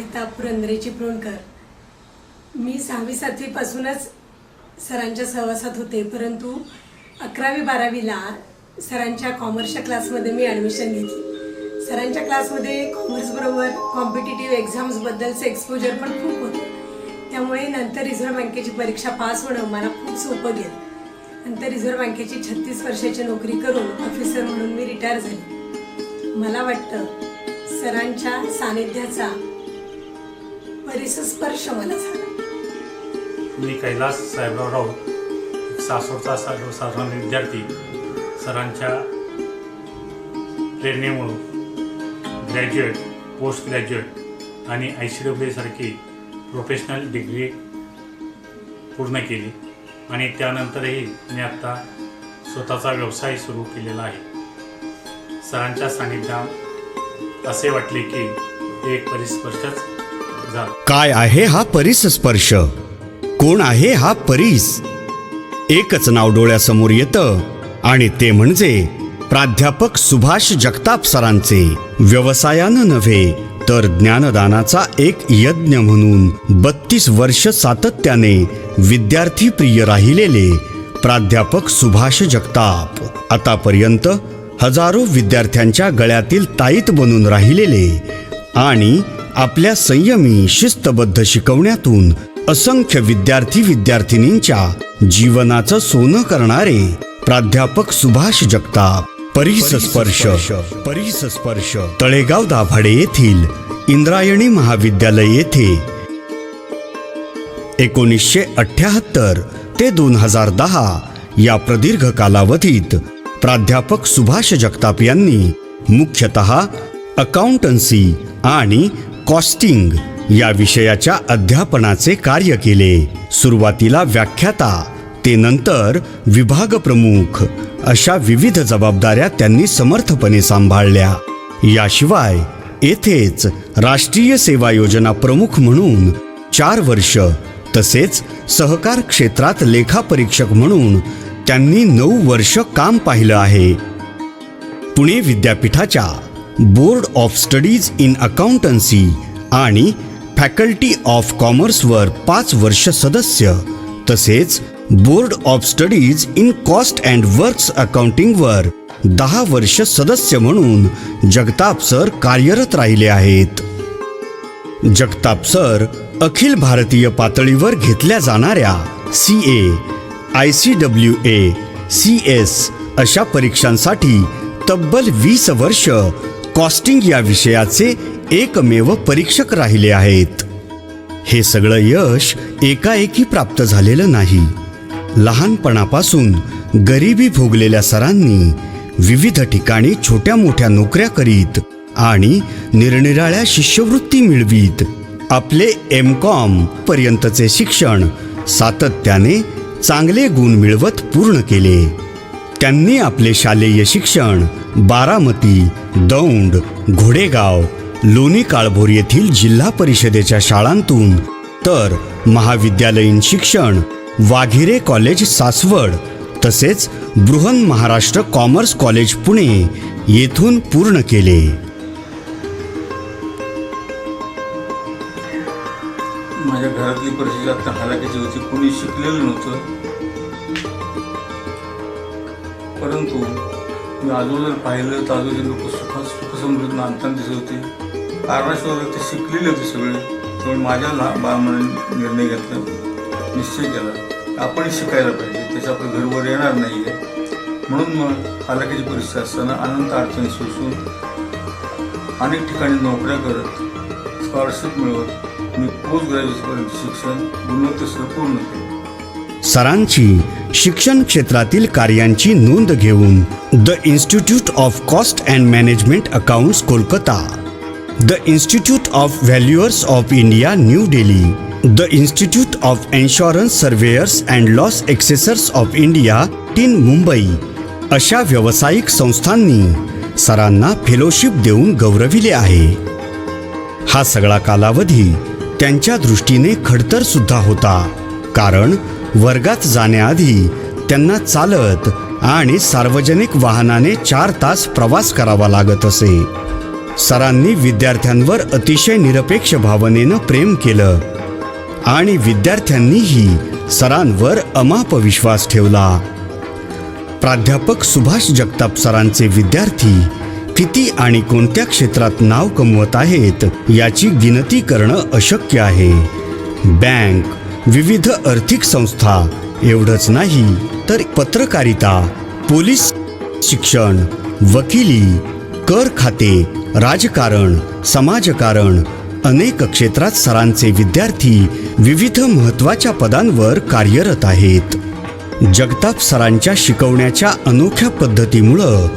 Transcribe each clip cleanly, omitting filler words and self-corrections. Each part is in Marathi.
सरिता पुरंदरे चिपळूणकर. मी 6वी-7वी पासूनच सरांच्या सहवासात होते, परंतु 11वी-12वीला सरांच्या कॉमर्सच्या क्लासमध्ये मी ॲडमिशन घेतली. सरांच्या क्लासमध्ये कॉमर्सबरोबर कॉम्पिटिटिव्ह एक्झाम्सबद्दलचं एक्सपोजर पण खूप होतं. त्यामुळे नंतर रिझर्व्ह बँकेची परीक्षा पास होणं मला खूप सोपं गेलं. नंतर रिझर्व्ह बँकेची 36 वर्षाची नोकरी करून ऑफिसर म्हणून मी रिटायर झाले. मला वाटतं सरांच्या सानिध्याचा परिसस्पर्श मला झाला. मी कैलास साहेबराव राऊत, सासवडचा साधारण विद्यार्थी. सरांच्या प्रेरणेमुळे ग्रॅज्युएट, पोस्ट ग्रॅज्युएट आणि ICWA सारखी प्रोफेशनल डिग्री पूर्ण केली आणि त्यानंतरही मी आत्ता स्वतःचा व्यवसाय सुरू केलेला आहे. सरांच्या सानिध्यात असे वाटले की एक परिस्पर्शच झाला. काय आहे हा परिसस्पर्श? कोण आहे हा परीस? एकच नाव डोळ्यासमोर येतं आणि ते म्हणजे प्राध्यापक सुभाष जगताप सरांचे. व्यवसायानं नव्हे तर ज्ञानदानाचा एक यज्ञ म्हणून 32 वर्ष सातत्याने विद्यार्थी प्रिय राहिलेले प्राध्यापक सुभाष जगताप. आतापर्यंत हजारो विद्यार्थ्यांच्या गळ्यातील ताईत बनून राहिलेले आणि आपल्या संयमी शिस्तबद्ध शिकवण्यातून असंख्य विद्यार्थी विद्यार्थिनींच्या जीवनाचं सोनं करणारे प्राध्यापक सुभाष जगताप. परिसस्पर्श. परिसस्पर्श तळेगाव दाभाडे येथील इंद्रायणी महाविद्यालय येथे 1978 ते 2010 या प्रदीर्घ कालावधीत प्राध्यापक सुभाष जगताप यांनी मुख्यतः अकाउंटन्सी आणि कॉस्टिंग या विषयाच्या अध्यापनाचे कार्य केले. सुरुवातीला व्याख्याता ते नंतर विभाग प्रमुख अशा विविध जबाबदाऱ्या त्यांनी समर्थपणे सांभाळल्या. याशिवाय येथेच राष्ट्रीय सेवा योजना प्रमुख म्हणून 4 वर्ष तसेच सहकार क्षेत्रात लेखापरीक्षक म्हणून त्यांनी 9 वर्ष काम पाहिलं आहे. पुणे विद्यापीठाच्या board of studies in accountancy आणि फॅकल्टी ऑफ कॉमर्सवर 5 वर्ष सदस्य तसेच board of studies in cost and works अकाउंटिंगवर 10 वर्ष सदस्य म्हणून जगताप सर कार्यरत राहिले आहेत. जगताप सर अखिल भारतीय पातळीवर घेतल्या जाणाऱ्या CA, ICWA, CS अशा परीक्षांसाठी तब्बल 20 वर्ष कॉस्टिंग या विषयाचे एकमेव परीक्षक राहिले आहेत. हे सगळं यश एकाएकी प्राप्त झालेलं नाही. लहानपणापासून गरिबी भोगलेल्या सरांनी विविध ठिकाणी छोट्या मोठ्या नोकऱ्या करीत आणि निरनिराळ्या शिष्यवृत्ती मिळवीत आपले M.Com पर्यंतचे शिक्षण सातत्याने चांगले गुण मिळवत पूर्ण केले. त्यांनी आपले शालेय शिक्षण बारामती, दौंड, घोडेगाव, लोणी काळभोर येथील जिल्हा परिषदेच्या शाळांतून तर महाविद्यालयीन शिक्षण वाघिरे कॉलेज सासवड तसेच बृहन महाराष्ट्र कॉमर्स कॉलेज पुणे येथून पूर्ण केले. माझ्या घरातली परिस्थिती आता हालाकीची होती. कोणी शिकलेलं नव्हतं, परंतु मी आजूबाजूला पाहिलं तर आजूबाजूचे लोक सुखसमृद्ध नांदताना दिसत होते. कारणाशिवाय ते शिकलेले होते सगळे. त्यामुळे माझ्या बाळामुळे निर्णय घेतला, निश्चय केला आपण शिकायला पाहिजे. त्याच्या आपलं घरवर येणार नाही आहे. म्हणून मग हालाकीची परिस्थिती असताना अनंत अडचणी सोसून अनेक ठिकाणी नोकऱ्या करत स्कॉलरशिप मिळवत मी पोस्ट ग्रॅज्युएशनपर्यंत शिक्षण गुणवत्तेसह पूर्ण केले. सरांची शिक्षण क्षेत्रातील कार्यांची नोंद घेऊन the institute of cost and management accounts Kolkata, the institute of valuers of India new Delhi, the institute of insurance surveyors and loss assessors of India टीन मुंबई अशा व्यावसायिक संस्थांनी सरांना फेलोशिप देऊन गौरविले आहे. हा सगळा कालावधी त्यांच्या दृष्टीने खडतर सुद्धा होता, कारण वर्गात जाण्याआधी त्यांना चालत आणि सार्वजनिक वाहनाने 4 तास प्रवास करावा लागत असे. सरांनी विद्यार्थ्यांवर अतिशय निरपेक्ष भावनेनं प्रेम केलं आणि विद्यार्थ्यांनीही सरांवर अमाप विश्वास ठेवला. प्राध्यापक सुभाष जगताप सरांचे विद्यार्थी किती आणि कोणत्या क्षेत्रात नाव कमवत आहेत याची गिनती करणं अशक्य आहे. बँक, विविध आर्थिक संस्था एवढंच नाही तर पत्रकारिता, पोलीस शिक्षण, वकिली, कर खाते, राजकारण, समाजकारण अनेक क्षेत्रात सरांचे विद्यार्थी विविध महत्त्वाच्या पदांवर कार्यरत आहेत. जगताप सरांच्या शिकवण्याच्या अनोख्या पद्धतीमुळं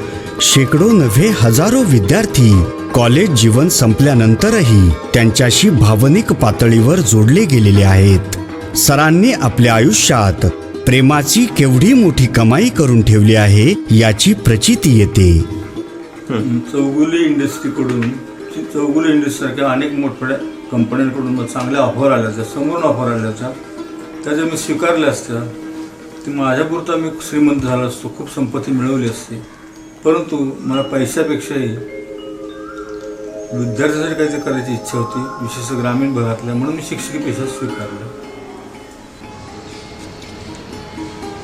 शेकडो नव्हे हजारो विद्यार्थी कॉलेज जीवन संपल्यानंतरही त्यांच्याशी भावनिक पातळीवर जोडले गेलेले आहेत. सरांनी आपल्या आयुष्यात प्रेमाची केवढी मोठी कमाई करून ठेवली आहे याची प्रचिती येते. चौगुले इंडस्ट्रीसारख्या अनेक मोठमोठ्या कंपन्यांकडून मला चांगल्या ऑफर आल्याच्या, समोरून ऑफर आल्याच्या, त्याच्या मी स्वीकारल्या असत्या. ते माझ्यापुरता मी श्रीमंत झाला असतो, खूप संपत्ती मिळवली असते. परंतु मला पैशापेक्षाही विद्यार्थ्यासाठी काहीतरी करायची इच्छा होती, विशेषतः ग्रामीण भागातल्या, म्हणून मी शिक्षकी पेशा स्वीकारला.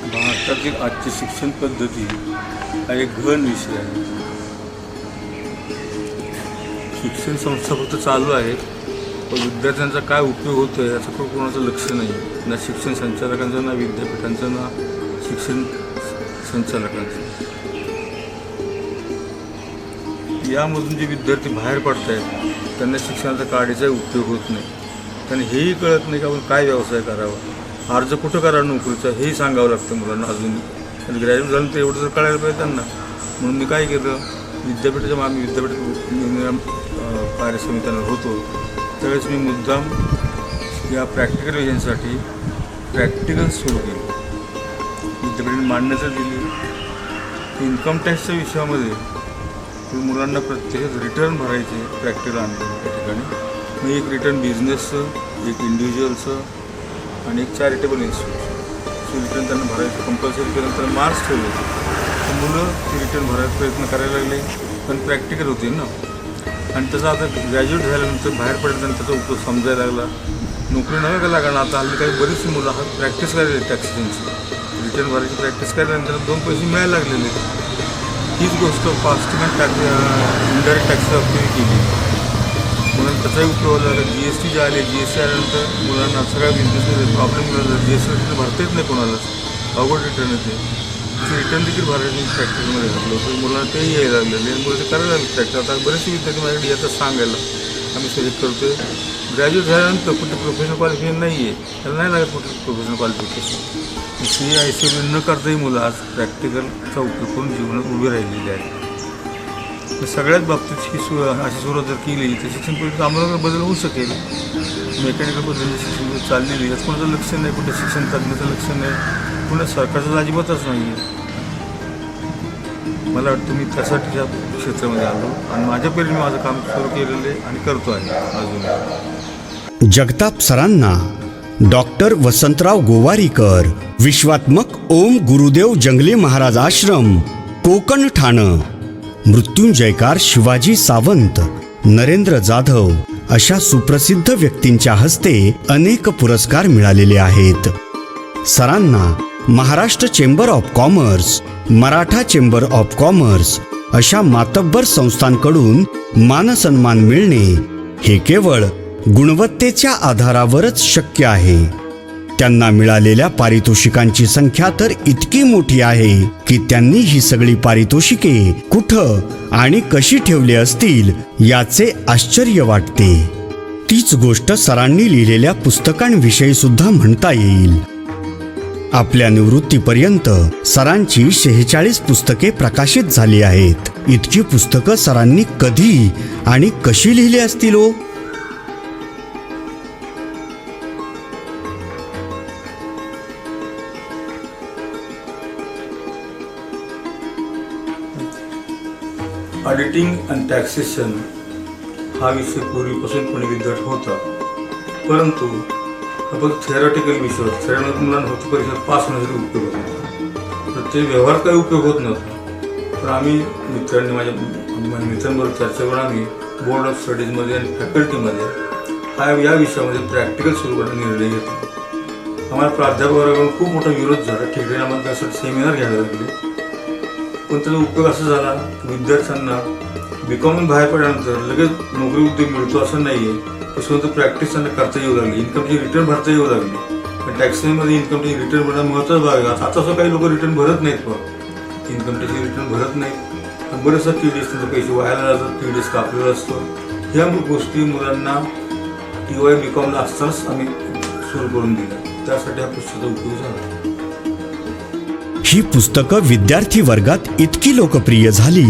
भारतातील आजची शिक्षण पद्धती हा एक गहन विषय आहे. शिक्षण संस्था फक्त चालू आहेत, पण विद्यार्थ्यांचा काय उपयोग होतो आहे याचं कोणाचं लक्ष नाही. ना शिक्षण संचालकांचं, ना विद्यापीठांचं, ना शिक्षण संचालकांचं. यामधून जे विद्यार्थी बाहेर पडत आहेत त्यांना शिक्षणाचा काडीचाही उपयोग होत नाही. त्यांना हेही कळत नाही की आपण काय व्यवसाय करावा, अर्ज कुठं करा नोकरीचा हेही सांगावं लागतं मुलांना. अजूनही ग्रॅज्युएट झालं तर एवढं तर कळायला पाहिजे त्यांना. म्हणून मी काय केलं, आम्ही विद्यापीठ कार्यसमित्यांवर होतो त्यावेळेस मी मुद्दाम या प्रॅक्टिकल विषयांसाठी प्रॅक्टिकल सुरू केलं. विद्यापीठाने मान्यता दिली. इन्कम टॅक्सच्या विषयामध्ये मुलांना प्रत्येक रिटर्न भरायचे प्रॅक्टिकल आणलं त्या ठिकाणी. मग एक रिटर्न बिझनेसचं, एक इंडिव्हिज्युअलचं आणि एक चॅरिटेबल इन्स्टिट्यूट रिटर्न त्यांना भरायचं कंपल्सरी केलं. तर मार्क्स ठेवले तर मुलं ते रिटर्न भरायचा प्रयत्न करायला लागले, पण प्रॅक्टिकल होते ना. आणि त्याचा आता ग्रॅज्युएट झाल्यानंतर बाहेर पडल्यानंतर त्याचा उपयोग समजायला लागला. नोकरी नव्हे का लागणार, आता हल्ली काही बरीचशी मुलं प्रॅक्टिस करायला टॅक्सीची रिटर्न भरायची प्रॅक्टिस करायल्यानंतर 2 पैसे मिळायला लागलेले. हीच गोष्ट फास्टिंग आणि इनडायरेक्ट टॅक्सच्या बाबतीत केली. म्हणून त्याचाही उपयोग झाला. GST जे आले, GST आल्यानंतर मुलांना सगळ्या बिझनेसमध्ये प्रॉब्लेम झाला. GST रिटर्न भरता येत नाही कोणालाच, अवघड रिटर्न येते. ते रिटर्न देखील भरायचं प्रॅक्टिसमध्ये घातलं होतं. मुलांना तेही यायला लागलेले आणि मुलं ते करायला लागले प्रॅक्टिस. आता बरेचसे विद्यार्थी माझ्याकडे येतात सांगायला, आम्ही सजेक्ट करतो आहे. ग्रॅज्युएट झाल्यानंतर कुठे प्रोफेशनल क्वालिफिकेशन नाही आहे, त्याला नाही लागत कुठे प्रोफेशनल क्वालिफिकेशन. CA-ICA न करताही मुलं आज प्रॅक्टिकलचा उपयोग करून जीवनात उभी राहिलेली आहे. तर सगळ्याच बाबतीत ही अशी सुरुवात जर केली तर शिक्षण पद्धतीत आम्हाला बदल होऊ शकेल. मेकॅनिकल पद्धतीने शिक्षण चाललेली यात कोणाचं लक्ष नाही, कुठे शिक्षण तज्ञाचं लक्ष नाही, पुन्हा सरकारचं अजिबातच नाही आहे. मला वाटतं मी त्यासाठी या क्षेत्रामध्ये आलो आणि माझ्या परीने माझं काम सुरू केलेलं आहे आणि करतो आहे अजून. जगताप सरांना डॉक्टर वसंतराव गोवारीकर, विश्वात्मक ओम गुरुदेव जंगले महाराज आश्रम, कोकण ठाणं, मृत्युंजयकार शिवाजी सावंत, नरेंद्र जाधव अशा सुप्रसिद्ध व्यक्तींच्या हस्ते अनेक पुरस्कार मिळालेले आहेत. सरांना Maharashtra chamber of commerce, Maratha chamber of commerce अशा मातब्बर संस्थांकडून मानसन्मान मिळणे हे केवळ गुणवत्तेच्या आधारावरच शक्य आहे. त्यांना मिळालेल्या पारितोषिकांची संख्या तर इतकी मोठी आहे की त्यांनी ही सगळी पारितोषिके कुठं आणि कशी ठेवली असतील याचे आश्चर्य वाटते. तीच गोष्ट सरांनी लिहिलेल्या पुस्तकांविषयी सुद्धा म्हणता येईल. आपल्या निवृत्तीपर्यंत सरांची 46 पुस्तके प्रकाशित झाली आहेत. इतकी पुस्तकं सरांनी कधी आणि कशी लिहिली असतील ओ? ऑडिटिंग आणि टॅक्सेशन हा विषय पूर्वीपासून पुणे विद्यार्थी होता, परंतु हा फक्त थेरॉटिकल विषय होता. थेरॉटिकल मुलांना फक्त परीक्षा पास होण्यासाठी उपयोग होत नव्हता, तर ते व्यवहार काही उपयोग होत नव्हता. तर आम्ही मित्रांनी माझ्या मित्रांबरोबर चर्चा करून आम्ही बोर्ड ऑफ स्टडीजमध्ये आणि फॅकल्टीमध्ये या विषयामध्ये प्रॅक्टिकल सुरू करण्याचा निर्णय घेतला. आम्हाला प्राध्यापकाकडून खूप मोठा विरोध झाला. ठिकाणी आम्हाला त्यासाठी सेमिनार घ्यावे लागले. पण त्याचा उपयोग असा झाला की विद्यार्थ्यांना बीकॉमून बाहेर पडल्यानंतर लगेच नोकरी उद्योग मिळतो असं नाही आहे. त्याच्यानंतर प्रॅक्टिस त्यांना करता येऊ लागली, इन्कमची रिटर्न भरता येऊ लागली. पण टॅक्समध्ये इन्कमची रिटर्न भरणं महत्त्वाचा भाग आहे. आता असं काही लोक रिटर्न भरत नाहीत, पण इन्कम टॅक्सची रिटर्न भरत नाहीत. बरेचसा TDS त्यांचे पैसे व्हायला जातात, TDS कापलेला असतो. ह्या गोष्टी मुलांना TY BComला असतानाच आम्ही सुरू करून दिल्या. त्यासाठी हा पुस्तकाचा उपयोग झाला. ही पुस्तकं विद्यार्थी वर्गात इतकी लोकप्रिय झाली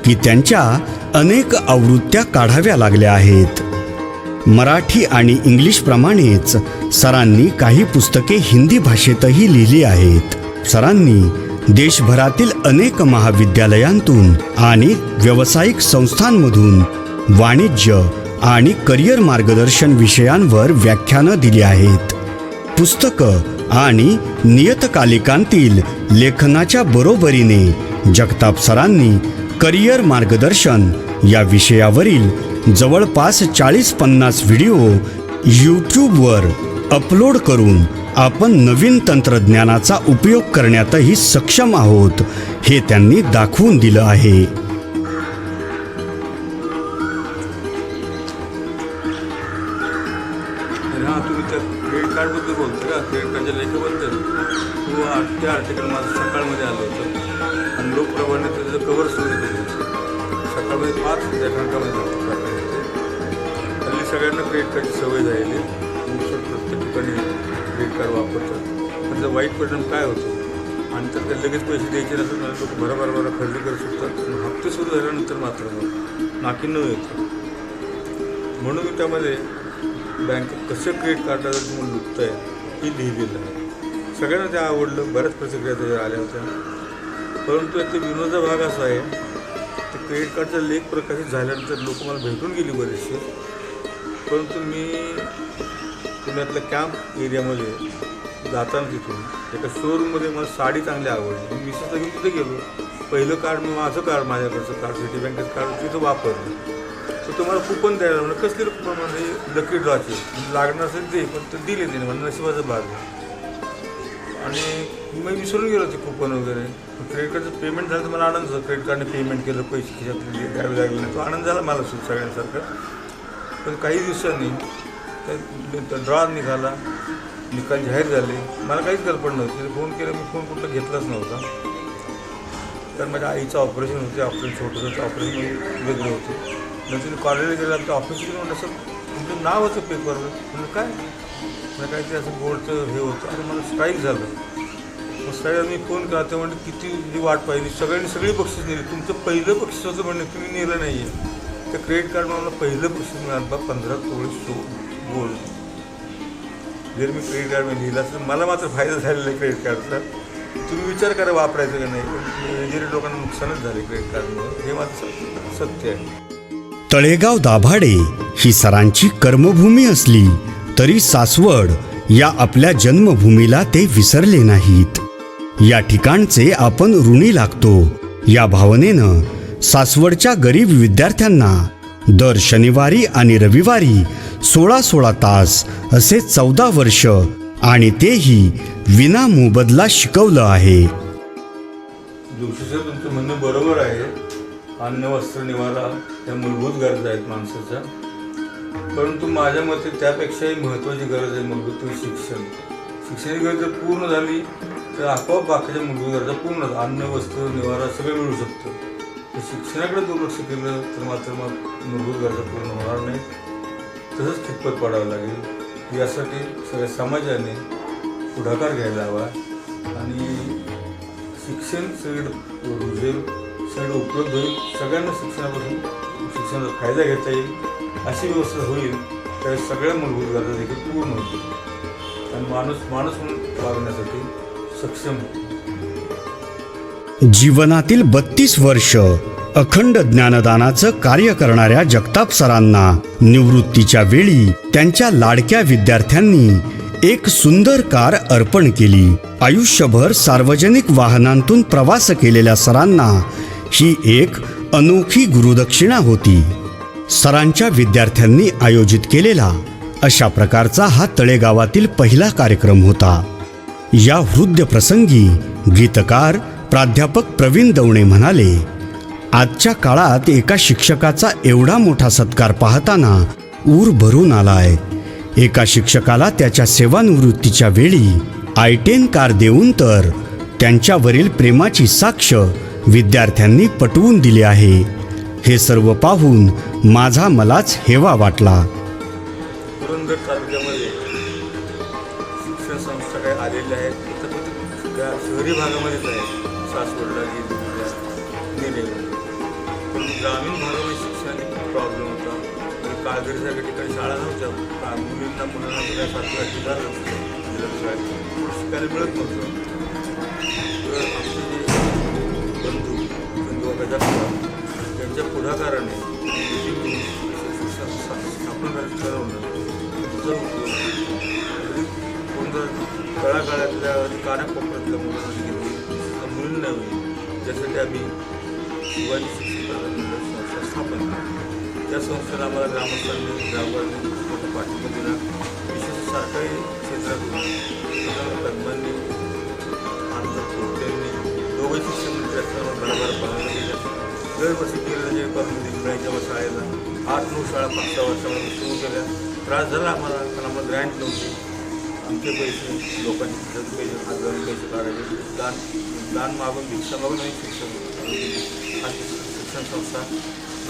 की त्यांच्या अनेक आवृत्त्या काढाव्या लागल्या आहेत. मराठी आणि इंग्लिशप्रमाणेच सरांनी काही पुस्तके हिंदी भाषेतही लिहिली आहेत. सरांनी देशभरातील अनेक महाविद्यालयांतून आणि व्यावसायिक संस्थांमधून वाणिज्य आणि करिअर मार्गदर्शन विषयांवर व्याख्यानं दिली आहेत. पुस्तकं आणि नियतकालिकांतील लेखनाच्या बरोबरीने जगताप सरांनी करिअर मार्गदर्शन या विषयावरील जवळपास 40-50 व्हिडिओ यूट्यूबवर अपलोड करून आपण नवीन तंत्रज्ञानाचा उपयोग करण्यातही सक्षम आहोत हे त्यांनी दाखवून दिलं आहे. तुम्ही त्या क्रेडिट कार्डबद्दल बोलतो का? क्रेडिट कार्डच्या लेखाबद्दल त्या आर्टिकल माझं सकाळमध्ये आलं होतं आणि लोकप्रभाने त्याचं कव्हर स्टोरी दिली होती. सकाळमध्ये 5 लेखांकामध्ये होतं. हल्ली सगळ्यांना क्रेडिट कार्डची सवय झालेली. प्रत्येक ठिकाणी क्रेडिट कार्ड वापरतात. पण त्याचा वाईट परिणाम काय होतो? आणि तर लगेच पैसे द्यायचे नसतात, मला लोक भरा खरेदी करू शकतात. हप्ते सुरू झाल्यानंतर मात्र नाकी न येतं. म्हणून मी त्यामध्ये बँकेत कसं क्रेडिट कार्डाला तुम्हाला लुटता येईल ही लिहिलेलं आहे. सगळ्यांना ते आवडलं. बऱ्याच प्रतिक्रिया त्याच्या आल्या होत्या. परंतु याचा विनोदाचा भाग असा आहे की क्रेडिट कार्डचा लेख प्रकाशित झाल्यानंतर लोक मला भेटून गेली बरेचसे. परंतु मी पुण्यातल्या कॅम्प एरियामध्ये जाताना तिथून एका शोरूममध्ये मला साडी चांगली आवडली. मी स्वतः घेऊन तिथे गेलो. पहिलं कार्ड मी माझं कार्ड, माझ्याकडचं कार्ड, सिटी बँकेचं कार्ड तिथं वापरलं. तर तुम्हाला कुपन द्यायला म्हणजे कसली कुपन म्हणजे लकी ड्रॉचे लागणार असेल ते, पण ते दिले तिने म्हणजे नशिबाचा भाग आहे. आणि मी विसरून गेलो ते कुपन वगैरे. क्रेडिट कार्डचं पेमेंट झालं तर मला आनंद झाला. क्रेडिट कार्डने पेमेंट केलं, पैसे खिशातले द्यावे लागले नाही, तो आनंद झाला मला सगळ्यांसारखा. पण काही दिवसांनी त्या ड्रॉ निघाला, निकाल जाहीर झाले. मला काहीच कल्पना नव्हती. फोन केला, मी फोन कुठला घेतलाच नव्हता. कारण माझ्या आईचं ऑपरेशन होते. छोटंसं ऑपरेशन वेगळे होते. नंतर कॉलेजला गेलं, आमच्या ऑफिसला म्हणलं असं तुमचं नाव होतं पेपरवर. म्हणजे काय म्हणजे काहीतरी असं बोर्डचं हे होतं. आणि मला स्ट्राईक झालं. मग स्ट्राईक मी फोन केला. ते म्हणजे किती वाट पाहिली. सगळी बक्षीस नेली. तुमचं पहिलं बक्षीस होतं म्हणणे, तुम्ही नेलं नाही आहे. त्या क्रेडिट कार्ड मला पहिलं बक्षीस मिळालं 15 तोळे गोल्ड. जर मी क्रेडिट कार्ड लिहिलं असतं मला मात्र फायदा झालेला आहे क्रेडिट कार्डचा. तुम्ही विचार करा वापरायचं का नाही. मेजॉरिटी लोकांना नुकसानच झाले क्रेडिट कार्डमुळे. हे माझं सत्य आहे. तळेगाव दाभाडे ही सरांची कर्मभूमी असली तरी सासवड या आपल्या जन्मभूमीला ते विसरले नाहीत. या ठिकाणचे आपण ऋणी लागतो या भावनेनं सासवडच्या गरीब विद्यार्थ्यांना दर शनिवारी आणि रविवारी 16 तास असे 14 वर्ष आणि तेही विना मोबदला शिकवलं आहे. जोशी सर, तुमचं म्हणणं बरोबर आहे. अन्न, वस्त्र, निवारा या मूलभूत गरजा आहेत माणसाच्या. परंतु माझ्या मते त्यापेक्षाही महत्त्वाची गरज आहे मूलभूत शिक्षण. शिक्षणाची गरज जर पूर्ण झाली तर आपोआप बाकीच्या मूलभूत गरजा पूर्ण होतात. अन्न, वस्त्र, निवारा सगळं मिळू शकतं. तर शिक्षणाकडे दुर्लक्ष केलं तर मात्र मग मूलभूत गरजा पूर्ण होणार नाही. तसंच खितपत पडावं लागेल. यासाठी सगळ्या समाजाने पुढाकार घ्यायला हवा आणि शिक्षण सगळं रुजेल, सगळं उपलब्ध होईल. सगळ्यांना शिक्षणाचा फायदा घेता येईल अशी व्यवस्था होईल. त्या सगळ्या मूलभूत गरजा देखील पूर्ण होतील आणि माणूस म्हणून वागण्यासाठी सक्षम होईल. जीवनातील 32 वर्ष अखंड ज्ञानदानाचं कार्य करणाऱ्या जगताप सरांना निवृत्तीच्या वेळी त्यांच्या लाडक्या विद्यार्थ्यांनी एक सुंदर कार अर्पण केली. आयुष्यभर सार्वजनिक वाहनांतून प्रवास केलेल्या सरांना ही एक अनोखी गुरुदक्षिणा होती. सरांच्या विद्यार्थ्यांनी आयोजित केलेला अशा प्रकारचा हा तळेगावातील पहिला कार्यक्रम होता. या हृदय प्रसंगी गीतकार प्राध्यापक प्रवीण दवणे म्हणाले, आजच्या काळात एका शिक्षकाचा एवढा मोठा सत्कार पाहताना ऊर भरून आलाय. एका शिक्षकाला त्याच्या सेवानिवृत्तीच्या वेळी I-10 कार देऊन तर त्यांच्यावरील प्रेमाची साक्ष विद्यार्थ्यांनी पटवून दिली आहे. हे सर्व पाहून माझा मलाच हेवा वाटला. पुरंदर तालुक्यामध्ये शिक्षण संस्था काही आलेल्या आहेत. त्या शहरी भागामध्येच आहेत, सासवडला, निरे. पण ग्रामीण भागामध्ये शिक्षणाचा खूप प्रॉब्लेम होता. काळगरीसारख्या ठिकाणी शाळा नव्हत्या. मुलींना मुलांना त्या 7वी 8वी झालं शिकायला मिळत नव्हतं. तर आमचे जे बंधू त्यांच्या पुढाकाराने शिक्षण स्थापन ठरवलं. जर कोणत्या तळागाळातल्या कानाकोपऱ्यातल्या मुलांना घेतली तर मुलींना होईल, त्यासाठी आम्ही शिवाजी शिक्षण संस्था स्थापन केली. त्या संस्थेला आम्हाला ग्रामस्थांनी गावकऱ्यांनी मोठा पाठिंबा दिला. विशेष सरकारी क्षेत्रातून पद्मांनी आमच्या पोट्यांनी दोघे शिक्षण विद्यार्थ्यांना भरभर पाहायला गेल्या. दरवर्षी केलेलं जे परमिती मिळायच्या शाळेला 8-9 शाळा 5-6 वर्षामध्ये सुरू केल्या. त्रास झाला आम्हाला, कारण आम्हाला ग्रँट नव्हती. आमचे पैसे लोकांचे पैसे खासदारांनी पैसे काढायचे, दान मागून भिक्षा मागून आम्ही शिक्षण हा शिक्षण संस्था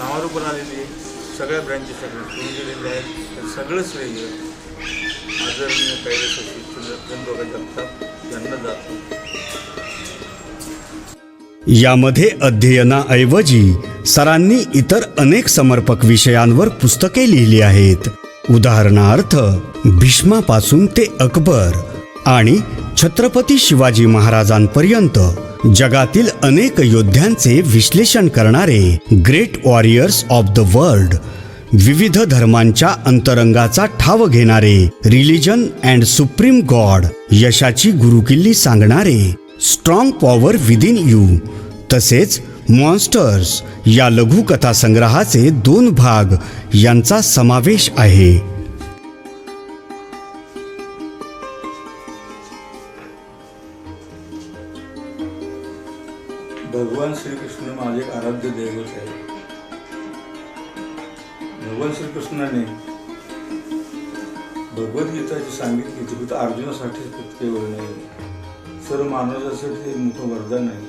नावारूपाला आलेली आहे. सगळ्या ब्रँचेस सगळे सुरू केलेले आहेत. तर सगळं श्रेय आदरणीय कायदेशीर चंद्रकांत जगताप यांना जातो. यामध्ये अध्ययनाऐवजी सरांनी इतर अनेक समर्पक विषयांवर पुस्तके लिहिली आहेत. उदाहरणार्थ भीष्मापासून ते अकबर आणि छत्रपती शिवाजी महाराजांपर्यंत जगातील अनेक योद्ध्यांचे विश्लेषण करणारे great warriors of the world, विविध धर्मांच्या अंतरंगाचा ठाव घेणारे रिलिजन अँड सुप्रीम गॉड, यशाची गुरुकिल्ली सांगणारे स्ट्रॉंग पॉवर विदिन यू, तसेच मॉन्स्टर्स या लघुकथा संग्रहाचे 2 भाग यांचा समावेश आहे. भगवान श्रीकृष्ण माझे आराध्य दैवत आहे. भगवान श्रीकृष्णाने भगवद्गीताची सांगितली ती फक्त अर्जुनासाठीच केवळ नाही, सर्व मानवासाठी मोठं वरदान आहे.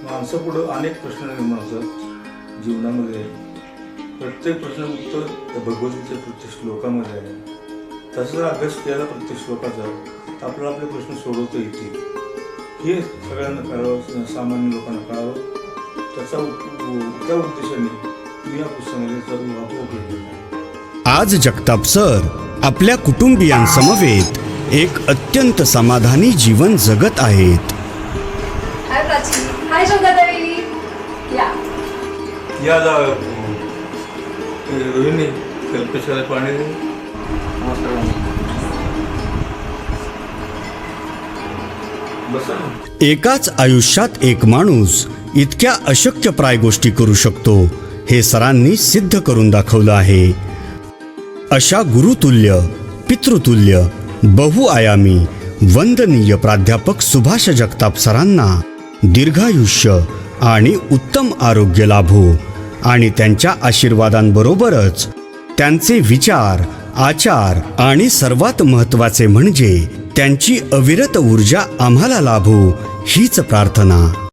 माणसापुढं अनेक प्रश्न निर्माण होतात जीवनामध्ये. प्रत्येक प्रश्नाचं उत्तर त्या भगवद्गीतेच्या प्रत्येक श्लोकामध्ये आहे. तसा अभ्यास केला प्रत्येक श्लोकाचा तर आपल्याला आपले प्रश्न सोडवता येतील. हे सगळ्यांना कळावं, सामान्य लोकांना कळावं. त्या उद्देशाने मी या पुस्तकाचा वापर केला. आज जगताप सर आपल्या कुटुंबियांसमवेत एक अत्यंत समाधानी जीवन जगत आहेत. हाय प्राची, हाय जोगाताई. या जा रोहिणी कल्पेशाला पाणी दे. बसा. एकाच आयुष्यात एक माणूस इतक्या अशक्यप्राय गोष्टी करू शकतो हे सरांनी सिद्ध करून दाखवलं आहे. अशा गुरुतुल्य, पितृतुल्य, बहुआयामी, वंदनीय प्राध्यापक सुभाष जगताप सरांना दीर्घायुष्य आणि उत्तम आरोग्य लाभो आणि त्यांच्या आशीर्वादांबरोबरच त्यांचे विचार, आचार आणि सर्वात महत्त्वाचे म्हणजे त्यांची अविरत ऊर्जा आम्हाला लाभो हीच प्रार्थना.